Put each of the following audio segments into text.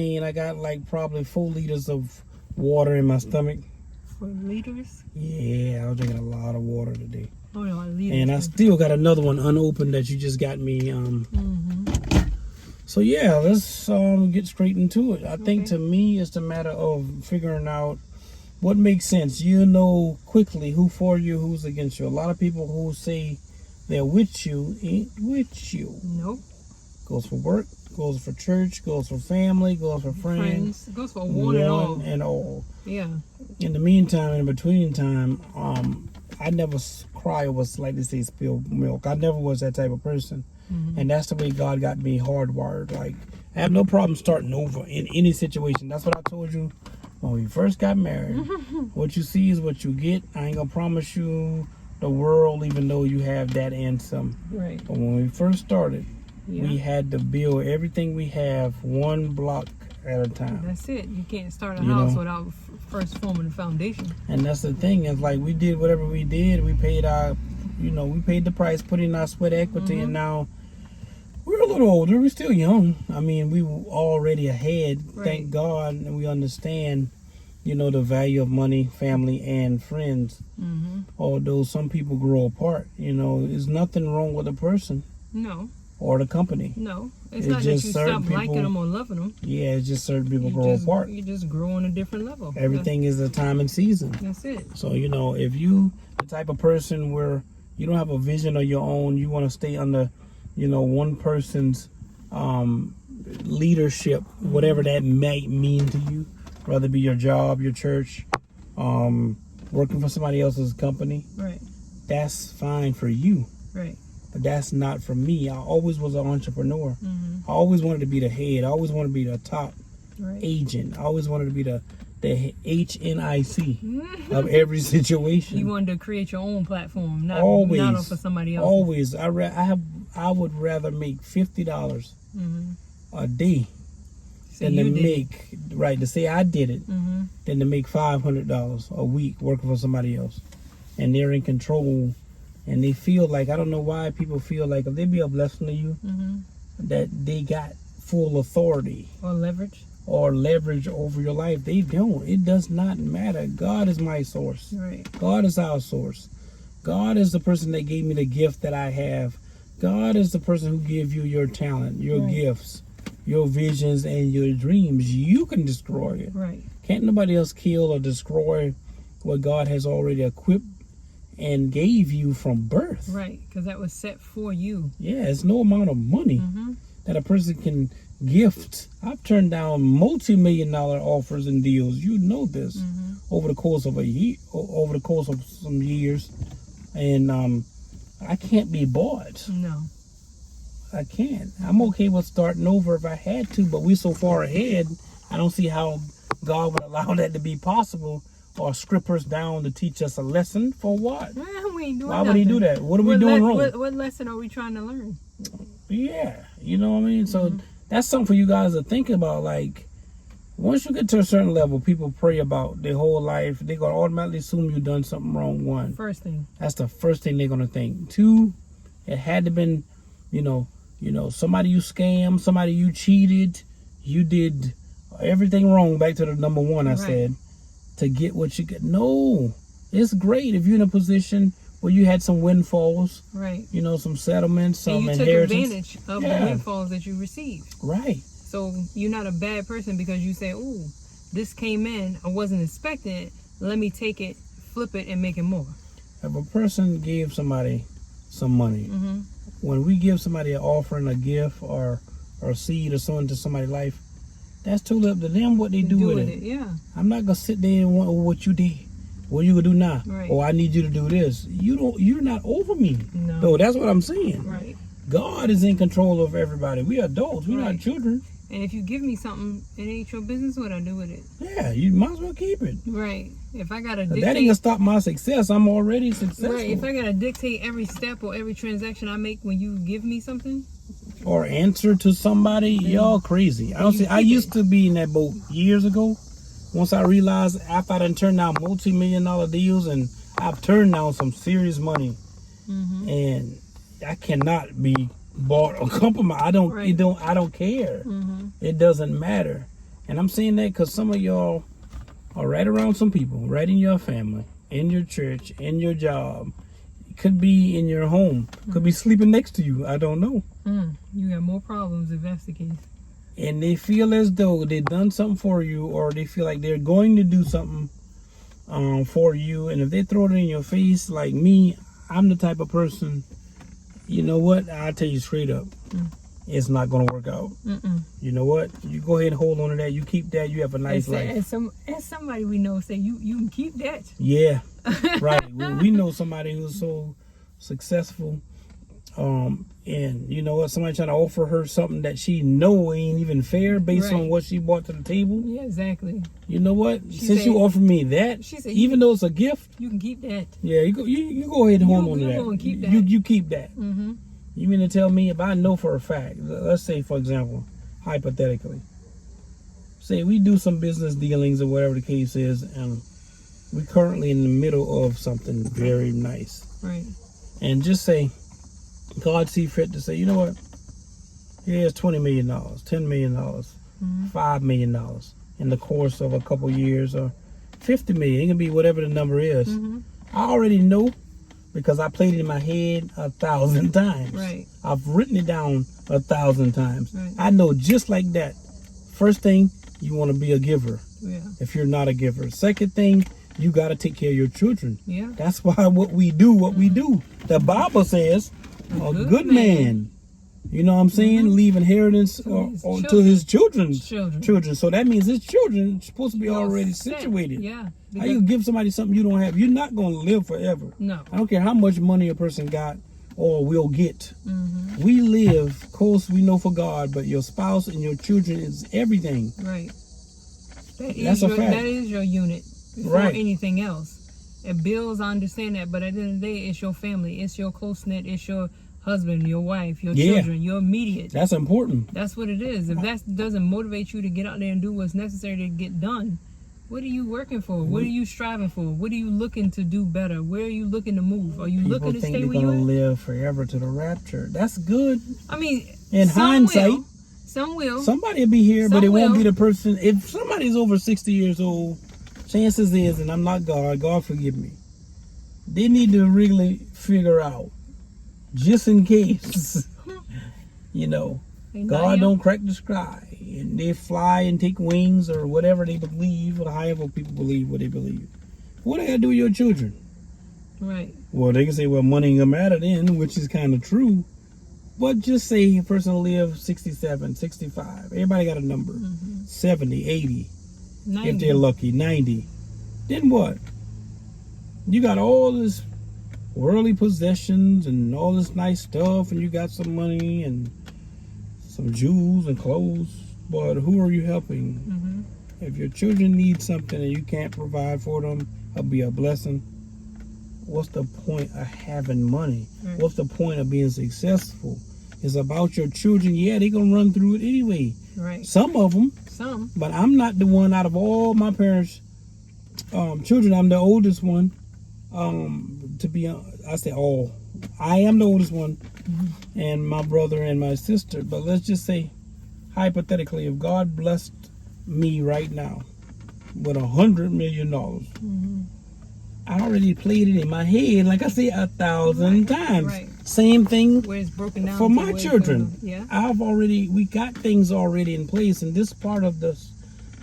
And I got like probably 4 liters of water in my stomach. 4 liters? Yeah, I was drinking a lot of water today. Oh, no, liters. And I still got another one unopened that you just got me. So yeah, let's get straight into it. I think to me it's a matter of figuring out what makes sense. You know quickly who for you, who's against you. A lot of people who say they're with you ain't with you. Nope. Goes for work, goes for church, goes for family, goes for friends. Goes for one and all. Yeah. In the meantime, in between time, I never cry over, like they say, spilled milk. I never was that type of person. And that's the way God got me hardwired. Like, I have no problem starting over in any situation. That's what I told you when we first got married. What you see is what you get. I ain't gonna promise you the world, even though you have that and some. Right. But when we first started, we had to build everything we have one block at a time. That's it. You can't start a house without first forming the foundation. And that's the thing. It's like we did whatever we did. We paid our, we paid the price, put in our sweat equity, and now we're a little older. We're still young. I mean, we were already ahead. Right. Thank God, and we understand, the value of money, family, and friends. Although some people grow apart, there's nothing wrong with a person. No. Or the company. No. It's not just that you stop liking them or loving them. Yeah, it's just certain people grow apart. You just grow on a different level. Everything is a time and season. That's it. So, if you the type of person where you don't have a vision of your own, you want to stay under, one person's leadership, whatever that might mean to you, whether it be your job, your church, working for somebody else's company. Right. That's fine for you. Right. But that's not for me. I always was an entrepreneur. I always wanted to be the head. I always wanted to be the top agent. I always wanted to be the HNIC of every situation. You wanted to create your own platform, not for somebody else. Always. I would rather make $50 a day than to make to say I did it than to make $500 a week working for somebody else. And they're in control. And they feel like, I don't know why people feel like if they be a blessing to you, that they got full authority. Or leverage over your life. They don't. It does not matter. God is my source. Right. God is our source. God is the person that gave me the gift that I have. God is the person who gave you your talent, your gifts, your visions, and your dreams. You can destroy it. Right. Can't nobody else kill or destroy what God has already equipped and gave you from birth. Right, because that was set for you. Yeah, it's no amount of money that a person can gift. I've turned down multi-million-dollar offers and deals. You know this over the course of a year, over the course of some years, and I can't be bought. No, I can't. I'm okay with starting over if I had to, but we're so far ahead. I don't see how God would allow that to be possible. Or script us down to teach us a lesson for what? We ain't doing Why would he do that? What are we doing wrong? What lesson are we trying to learn? Yeah, you know what I mean? So that's something for you guys to think about. Like, once you get to a certain level, people pray about their whole life. They're going to automatically assume you've done something wrong. One. First thing. That's the first thing they're going to think. Two, it had to been, somebody you scammed, somebody you cheated. You did everything wrong. Back to the number one I said. To get what you get. No, it's great if you're in a position where you had some windfalls, right? Some settlements, some and you inheritance. took advantage of the windfalls that you received, right? So you're not a bad person because you say, "Oh, this came in, I wasn't expecting it. Let me take it, flip it, and make it more." If a person gave somebody some money, when we give somebody an offering, a gift, or seed or something to somebody's life. That's totally up to them what they do with it. Yeah. I'm not gonna sit there and want what you did. What you gonna do now? Right. Oh, I need you to do this. You're not over me. No, that's what I'm saying. Right. God is in control of everybody. We adults. We're not children. And if you give me something, it ain't your business what I do with it. Yeah, you might as well keep it. Right. If I gotta dictate, that ain't gonna stop my success. I'm already successful. Right. If I gotta dictate every step or every transaction I make when you give me something, or answer to somebody, y'all crazy. I used to be in that boat years ago. Once I realized after I done turned down multi-million-dollar deals and I've turned down some serious money, and I cannot be bought or compromised. I don't care. It doesn't matter. And I'm saying that because some of y'all are right around some people, right in your family, in your church, in your job. It could be in your home. Could be sleeping next to you. I don't know. You got more problems if that's the case. And they feel as though they've done something for you, or they feel like they're going to do something for you. And if they throw it in your face, like me, I'm the type of person, you know what? I'll tell you straight up. It's not going to work out. You know what? You go ahead and hold on to that. You keep that. You have a nice life. And somebody we know say, you can keep that. Yeah, right. We know somebody who's so successful. And you know what? Somebody trying to offer her something that she know ain't even fair based on what she brought to the table. Yeah, exactly. You know what? She Since said, you offered me that, she said, even though it's a gift, you can keep that. yeah, you go ahead and hold on to that. Go and keep that. You keep that. You mean to tell me if I know for a fact, let's say for example, hypothetically, say we do some business dealings or whatever the case is, and we're currently in the middle of something very nice. Right. And just say, God see fit to say, you know what? Here's $20 million, $10 million, $5 million in the course of a couple years, or $50 million. It can be whatever the number is. I already know because I played it in my head 1,000 times. Right. I've written it down 1,000 times. Right. I know just like that. First thing, you want to be a giver. Yeah. If you're not a giver. Second thing, you got to take care of your children. Yeah. That's why we do. The Bible says, a good man, you know what I'm saying, leave inheritance to his children's children. So that means his children are supposed to be already situated. Yeah. How you give somebody something you don't have? You're not going to live forever. No. I don't care how much money a person got or will get. We live, of course, we know for God, but your spouse and your children is everything. Right. That's a fact. That is your unit before Right. anything else. And bills, I understand that, but at the end of the day, it's your family. It's your close-knit. It's your husband, your wife, your children, your immediate. That's important. That's what it is. If that doesn't motivate you to get out there and do what's necessary to get done, what are you working for? What are you striving for? What are you looking to do better? Where are you looking to move? Are you looking to stay where you People think they're at? going to live forever to the rapture. That's good. I mean, In hindsight, some will. somebody will be here, but Some it won't will. be the person. If somebody's over 60 years old, chances is, and I'm not God forgive me, they need to really figure out, just in case, you know, God don't crack the sky and they fly and take wings or whatever they believe, or however people believe what they believe. What they got to do with your children? Right. Well, they can say, well, money ain't gonna matter then, which is kind of true. But just say a person will live 67, 65. Everybody got a number. 70, 80. 90. If they're lucky, 90. Then what? You got all this worldly possessions and all this nice stuff, and you got some money and some jewels and clothes. But who are you helping? If your children need something and you can't provide for them, it'll be a blessing. What's the point of having money? Right. What's the point of being successful? It's about your children. Yeah, they're going to run through it anyway. Right. Some of them. Some. But I'm not the one out of all my parents' children. I'm the oldest one. To be, I say all. I am the oldest one, and my brother and my sister. But let's just say, hypothetically, if God blessed me right now with $100 million, I already played it in my head, like I say, 1,000 times. Right. Same thing Where it's broken down for to my where it's children. broken. Yeah. We got things already in place, and this part of this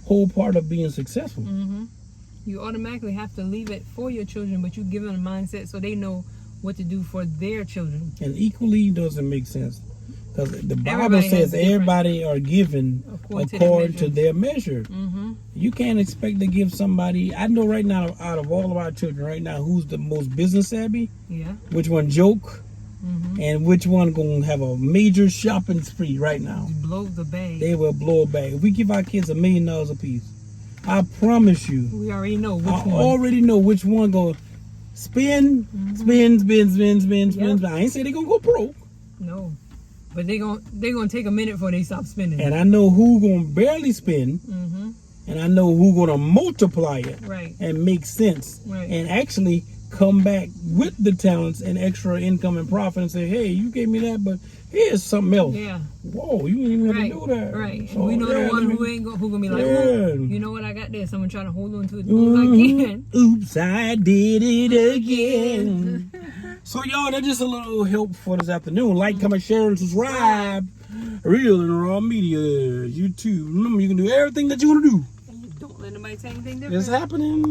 whole part of being successful. You automatically have to leave it for your children, but you give them a mindset so they know what to do for their children. And equally doesn't make sense, because the Bible Everybody says has different- everybody are given according to their measure. You can't expect to give somebody. I know right now, out of all of our children right now, who's the most business savvy, Yeah. which one joke, and which one gonna have a major shopping spree right now. Blow the bag. They will blow a bag. If we give our kids $1 million a piece, I promise you, We already know which I one. already know which one go spend. I ain't say they gonna go broke. No. But they gonna take a minute before they stop spending. And I know who gonna barely spend, and I know who gonna multiply it Right. and make sense, Right. and actually come back with the talents and extra income and profit and say, hey, you gave me that, but here's something else. Yeah. Whoa, you didn't even have Right. to do that. Right. So, And we know yeah, the one let who me- ain't who gonna be like, Yeah. oh, you know what, I got this. I'm gonna try to hold on to it as long as I can. Oops, I did it again. So y'all, that's just a little help for this afternoon. Like, comment, share, and subscribe. Real and Raw Media, YouTube. Remember, you can do everything that you want to do. Don't let nobody say anything different. It's happening.